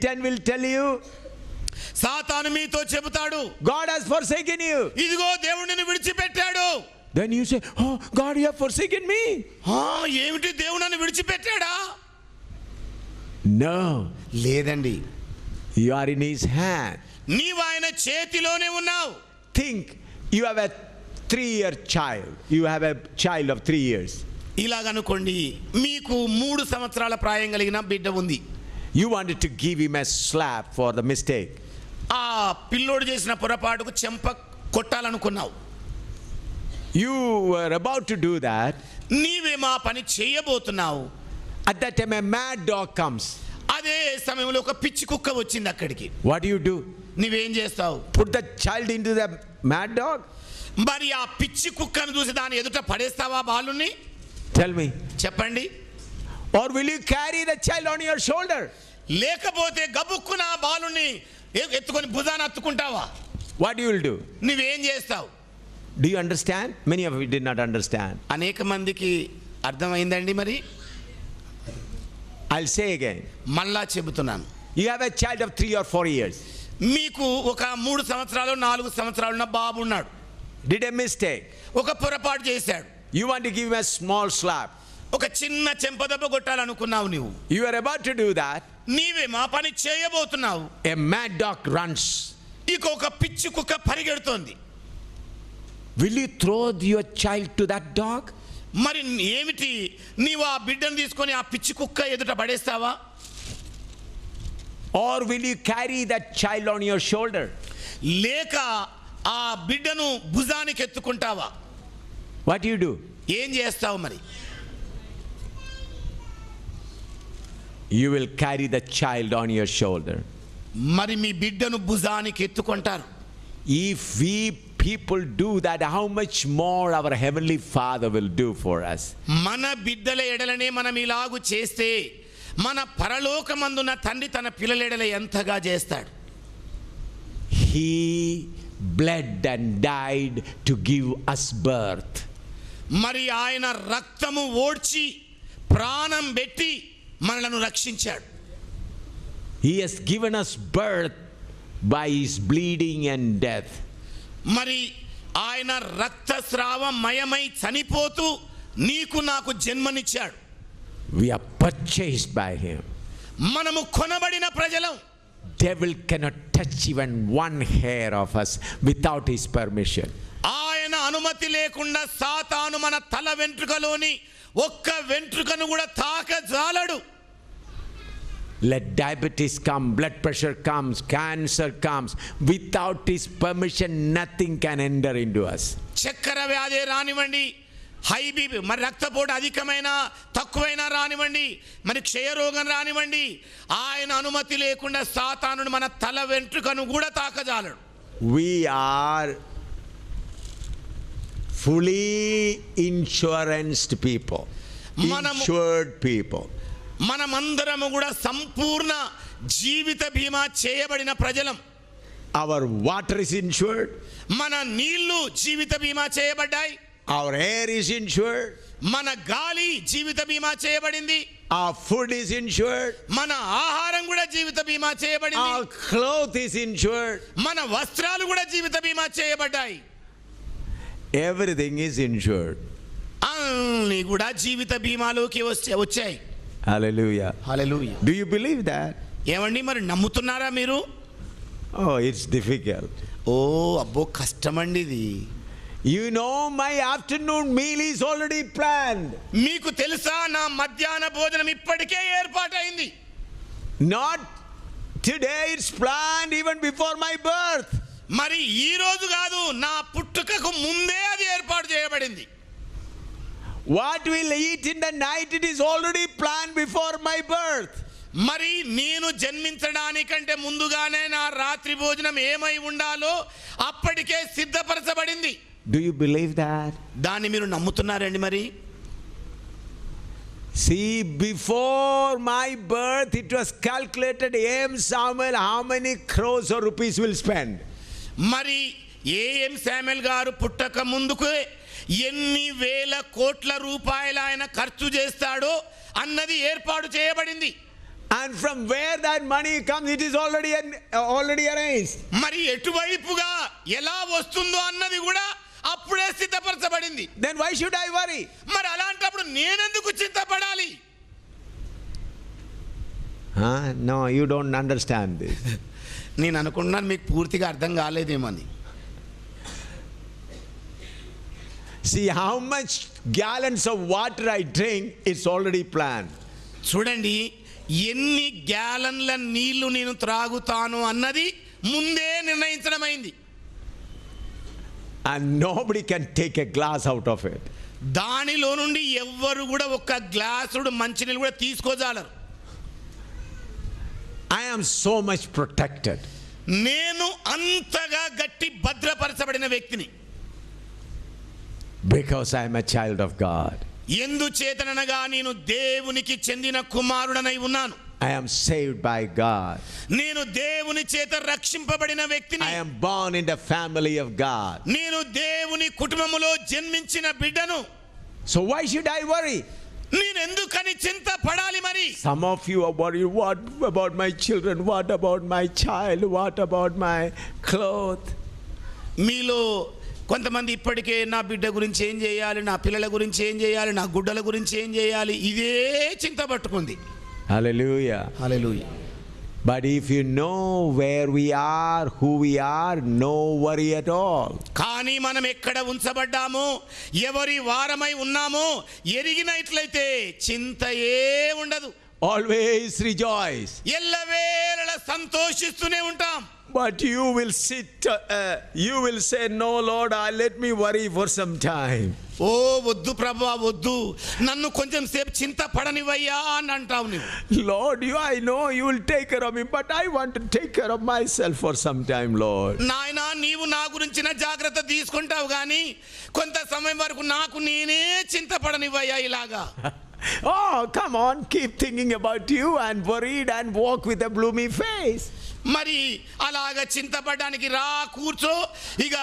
Satan will tell you, సాతాను మీతో చెబుతాడు, God has forsaken you. ఇదిగో దేవుడు నిన్ను విడిచిపెట్టాడు. Then you say, oh God, you have forsaken me. ఏమిటి, దేవుడు నన్ను విడిచిపెట్టాడా? No, లేదండి, you are in his hand. నీవు ఆయన చేతిలోనే ఉన్నావు. Think, you have a 3-year child. You have a child of 3 years. ఇలాగనుకోండి, మీకు 3 సంవత్సరాల ప్రాయం కలిగిన బిడ్డ ఉంది. You wanted to give him a slap for the mistake. ఆ పిల్లోడు చేసిన పొరపాటుకు చెంప కొట్టాలనుకున్నావు. You were about to do that. నీవేమో ఆ పని చేయబోతున్నావు. At that time a mad dog comes. అదే సమయంలో ఒక పిచ్చి కుక్క వచ్చింది అక్కడికి. What do? నువ్వేం చేస్తావు? Put the child into the mad dog? మరి ఆ పిచ్చి కుక్కను చూసి దాని ఎదుట పడేస్తావా బాలుని? Tell me. చెప్పండి. Or will you carry the child on your shoulder? లేకపోతే గబుక్కున ఆ బాలుని ఎత్తుకొని భుజాన అత్తుకుంటావా? What you will do? నువ్వేం చేస్తావు? Do you understand? Many of you did not understand. అనేక మందికి అర్థమైందండి. మరి I'll say again. మళ్ళా చెబుతున్నాను. You have a child of 3 or 4 years. మీకు ఒక 3 సంవత్సరాలు 4 సంవత్సరాలు ఉన్న బాబు ఉన్నాడు. Did a mistake. ఒక పొరపాటు చేశాడు. You want to give him a small slap. ఒక చిన్న చెంపదెబ్బ కొట్టాలనుకున్నావు. నువ్వు You are about to do that. నీవే మా పని చేయబోతున్నావు. A mad dog runs. ఇక ఒక పిచ్చి కుక్క పరిగెడుతోంది. Will you throw your child to that dog? మరి ఏమిటి, నీవు ఆ బిడ్డను తీసుకొని ఆ పిచ్చి కుక్క ఎదుట పడేస్తావా? Or will you carry that child on your shoulder? లేక ఆ బిడ్డను భుజానికి ఎత్తుకుంటావా? What do? ఏం చేస్తావు మరి? You will carry the child on your shoulder. మరి మీ బిడ్డను భుజానికి ఎత్తుకుంటారు. If we people do that, how much more our heavenly Father will do for us? మన బిడ్డల ఎడలనే మనం ఇలాగు చేస్తే మన పరలోకమందున తండ్రి తన పిల్లల ఎడల ఎంతగా చేస్తాడు. He bled and died to give us birth. మరి ఆయన రక్తము ఓడ్చి ప్రాణం పెట్టి మనలను రక్షించాడు. He has given us birth by his bleeding and death. మరి ఆయన రక్తస్రావమయమై చనిపోతూ నీకు నాకు జన్మనిచ్చాడు. We are purchased by him. మనము కొనబడిన ప్రజలం. Devil cannot touch even one hair of us without his permission. ఆయన అనుమతి లేకుండా సాతాను మన తల వెంట్రుకలోని ఒక్క వెంట్రుకను కూడా తాకజాలడు. Let diabetes come, blood pressure comes, cancer comes. Without his permission, nothing can enter into us. చక్కెర వ్యాధి రానివ్వండి, హై బీపీ, మరి రక్తపోటు అధికమైన తక్కువైనా రానివ్వండి, మరి క్షయరోగం రానివ్వండి, ఆయన అనుమతి లేకుండా సాతానుడు మన తల వెంట్రుకను కూడా తాకజాలడు. We are fully insuranced people, insured people. మనమందరము కూడా సంపూర్ణ జీవిత బీమా చేయబడిన ప్రజలం. Our water is insured. మన నీళ్లు జీవిత బీమా చేయబడ్డాయి. Our air is insured. మన గాలి జీవిత బీమా చేయబడింది. Our food is insured. మన ఆహారం కూడా జీవిత బీమా చేయబడింది. Our clothes is insured. మన వస్త్రాలు కూడా జీవిత బీమా చేయబడ్డాయి. Everything is insured. అన్నీ కూడా జీవిత బీమాలోకి వచ్చాయి. Hallelujah. Hallelujah. Do you believe that? ఏమండి, మరి నమ్ముతున్నారా మీరు? Oh, it's difficult. ఓ అబ్బో, కష్టమండి ఇది. You know, my afternoon meal is already planned. మీకు తెలుసా, నా మధ్యాహ్న భోజనం ఇప్పటికే ఏర్పాటైంది. Not today, it's planned even before my birth. మరి ఈ రోజు కాదు, నా పుట్టుకకు ముందే అది ఏర్పాటు చేయబడింది. What we'll eat in the night, it is already planned before my birth. మరి నేను జన్మించడానికంటే ముందుగానే నా రాత్రి భోజనం ఏమై ఉండాలో అప్పటికే సిద్ధపరచబడింది. Do you believe that? దాన్ని మీరు నమ్ముతున్నారండి? మరి see, before my birth it was calculated, A.M. Samuel how many crores or rupees will spend. మరి A.M. శామ్యూల్ గారు పుట్టక ముందుకు ఎన్ని వేల కోట్ల రూపాయలు ఆయన ఖర్చు చేస్తాడో అన్నది ఏర్పాటు చేయబడింది. And from where that money comes, it is already arranged. మరి ఎటువైపుగా ఎలా వస్తుందో అన్నది కూడా అప్పుడే సిద్ధపరచబడింది. Then why should I worry? మరి అలాంటప్పుడు నేనెందుకు చింతపడాలి? No, you don't understand this. నేను అనుకున్నాను మీకు పూర్తిగా అర్థం కాలేదేమని. See how much gallons of water I drink, it's already planned. చూడండి, ఎన్ని గ్యాలన్ల నీళ్లు నేను త్రాగుతాను అన్నది ముందే నిర్ణయించడమైంది. And nobody can take a glass out of it. దానిలో నుండి ఎవ్వరు కూడా ఒక్క గ్లాసుడు మంచినీళ్ళు కూడా తీసుకోజాలరు. I am so much protected. నేను అంతగా గట్టి భద్రపరచబడిన వ్యక్తిని. Because I am a child of God. ఎందుచేతనగా నేను దేవునికి చెందిన కుమారుడనై ఉన్నాను. I am saved by God. నేను దేవుని చేత రక్షింపబడిన వ్యక్తిని. I am born in the family of God. నేను దేవుని కుటుంబములో జన్మించిన బిడ్డను. So why should I worry? నేను ఎందుకని చింతపడాలి మరి? Some of you are worried, what about my children? What about my child? What about my clothes? మీలో కొంతమంది ఇప్పటికే నా బిడ్డ గురించి ఏం చేయాలి, నా పిల్లల గురించి ఏం చేయాలి, నా గుడ్డల గురించి ఏం చేయాలి, ఇదే చింత పట్టుకుంది. Hallelujah. Hallelujah. But if you know where we are, who we are, no worry at all. కానీ మనం ఎక్కడ ఉంచబడ్డామో, ఎవరి వారమై ఉన్నామో ఎరిగినట్లయితే చింత ఏ ఉండదు. Always rejoice. ఎల్లవేళలా సంతోషిస్తూనే ఉంటాం. But you will you will say, no Lord, let me worry for some time. ఓ వద్దు ప్రభువా వద్దు, నన్ను కొంచెం సేపు చింత పడనివయ్యా అని అంటావు నువ్వు. Lord, I know you will take care of me, but I want to take care of myself for some time, Lord. నాయనా, నీవు నా గురించిన జాగ్రత్త తీసుకుంటావు కానీ కొంత సమయం వరకు నాకు నేనే చింత పడనివయ్యా ఇలాగా. Oh, come on, keep thinking about you and worried and walk with a gloomy face. మరి అలాగ చింతపడడానికి రా, కూర్చో, ఇక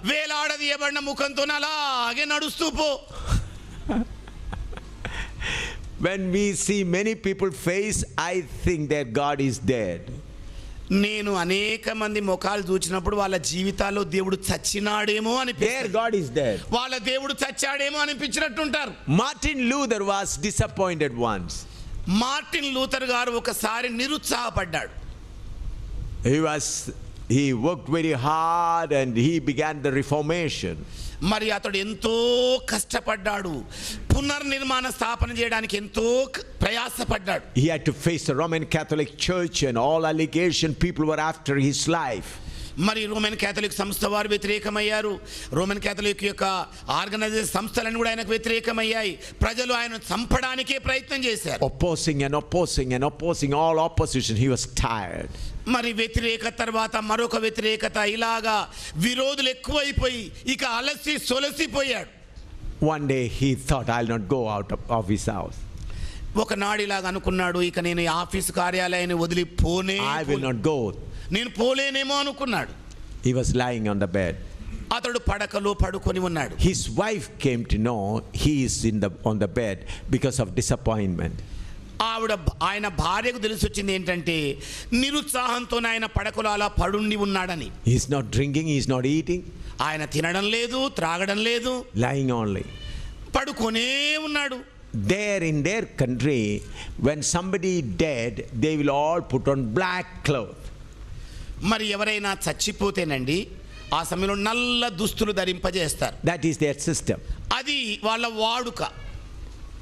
వేలాడదీయబడిన ముఖంతో అలాగే నడుస్తూ పో. When we see many people face, I think their God is dead. నేను అనేక మంది ముఖాలు చూసినప్పుడు వాళ్ళ జీవితాల్లో దేవుడు చచ్చినాడేమో అని, Their God is dead. వాళ్ళ దేవుడు చచ్చాడేమో అనిపించినట్టుంటారు. Martin Luther was disappointed once. Martin Luther గారు ఒకసారి నిరుత్సాహపడ్డాడు. He worked very hard and he began the Reformation. మరి అతడు ఎంతో కష్టపడ్డాడు, పునర్నిర్మాణ స్థాపన చేయడానికి ఎంతో ప్రయాసపడ్డాడు. He had to face the Roman Catholic Church and all allegation people were after his life. మరి రోమన్ క్యాథలిక్ సంస్థ వారు వ్యతిరేకమయ్యారు. రోమన్ క్యాథలిక్ యొక్క ఆర్గనైజేషన్ సంస్థలను కూడా ఆయనకు వ్యతిరేకమయ్యాయి. ప్రజలు ఆయన చంపడానికే ప్రయత్నం చేశారు. Opposing all opposition. He was tired. మరి వ్యతిరేకత తర్వాత మరొక వ్యతిరేకత, ఇలాగా విరోధులు ఎక్కువైపోయి ఇక అలసి సొలసిపోయాడు. One day he thought, I'll not go out of his house. ఒకనాడు ఇలాగ అనుకున్నాడు, ఇక నేను ఈ ఆఫీసు కార్యాలయాన్ని వదిలి I will not go. నేను పోలేనేమో అనుకున్నాడు. He was lying on the bed. అతడు పడకలో పడుకొని ఉన్నాడు. His wife came to know he is on the bed because of disappointment. ఆయన భార్యకు తెలిసి వచ్చింది ఏంటంటే నిరుత్సాహంతో ఆయన పడకలో అలా పడుండి ఉన్నాడని. He is not drinking, he is not eating. ఆయన తినడం లేదు, త్రాగడం లేదు, lying only. పడుకొనే ఉన్నాడు. There in their country, when somebody dead, they will all put on black clothes. మరి ఎవరైనా చచ్చిపోతేనండి ఆ సమయంలో నల్ల దుస్తులు ధరింపజేస్తారు. That is their system. అది వాళ్ళ వాడుక.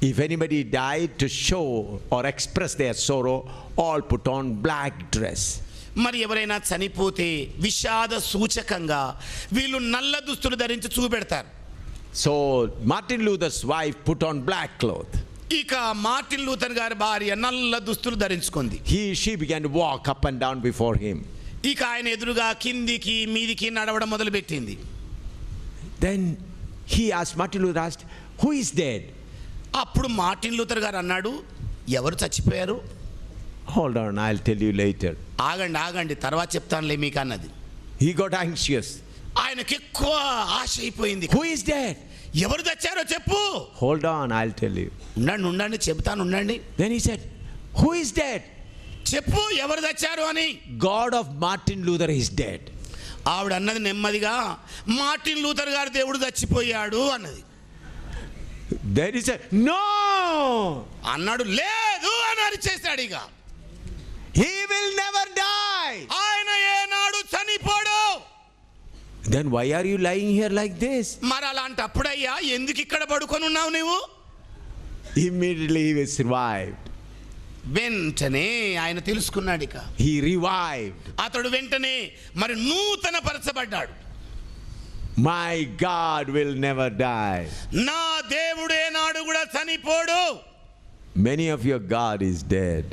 If anybody died, to show or express their sorrow, all put on black dress. మరి ఎవరైనా చనిపోతే విషాద సూచకంగా వీళ్ళు నల్ల దుస్తులు ధరించి చూపెడతారు. So Martin Luther's wife put on black cloth. ఇక మార్టిన్ లూథర్ గారి భార్య నల్ల దుస్తులు ధరించుకుంది. She began to walk up and down before him. ఇక ఆయన ఎదురుగా కిందికి మీదికి నడవడం మొదలుపెట్టింది. Then Martin Luther asked, who is dead? అప్పుడు మార్టిన్ లూథర్ గారు అన్నాడు, ఎవరు చచ్చిపోయారు? Hold on, I'll tell you later. ఆగండి తర్వాత చెప్తానులే మీకు అన్నది. He got anxious. ఆయనకి ఎక్కువ ఆశ అయిపోయింది. Who is dead? ఎవరు చచ్చారో చెప్పు. Hold on, I'll tell you. ఉండండి చెప్తాను ఉండండి. Then he said, who is dead? చెప్పు ఎవరు చచ్చారు అని. God of Martin Luther is dead. ఆవిడ అన్నది నెమ్మదిగా, మార్టిన్ లూథర్ గారు దేవుడు చచ్చిపోయాడు అన్నది. Then he said, no, అన్నాడు. లేదు అని అరిచేశాడు. ఇక he will never die. ఆయన ఏనాడు చనిపోడు. Then why are you lying here like this? మరి అలాంటప్పుడయ్యా ఎందుకు ఇక్కడ పడుకొని ఉన్నావు నువ్వు? Immediately he was revived. వెంటనే ఆయన తెలుసుకున్నాడు. ఇక He revived. అతడు వెంటనే మరి నూతన పరచబడ్డాడు. My God will never die. నా దేవుడు ఏనాడు కూడా చనిపోడు. Many of your God is dead.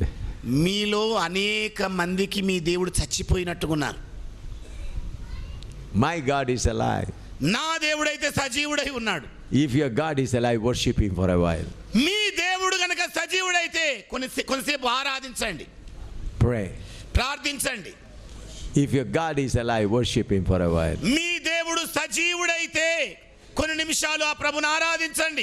మీలో అనేక మందికి మీ దేవుడు చచ్చిపోయినట్టుకున్నారు. My God is alive. నా దేవుడైతే సజీవుడై ఉన్నాడు. If your God is alive, worship him for a while. మీ దేవుడు గనక సజీవుడైతే కొంతసేపు ఆరాధించండి, Pray. ప్రార్థించండి. If your God is alive, worship him for a while. మీ దేవుడు సజీవుడైతే కొన్ని నిమిషాలు ఆ ప్రభుని ఆరాధించండి.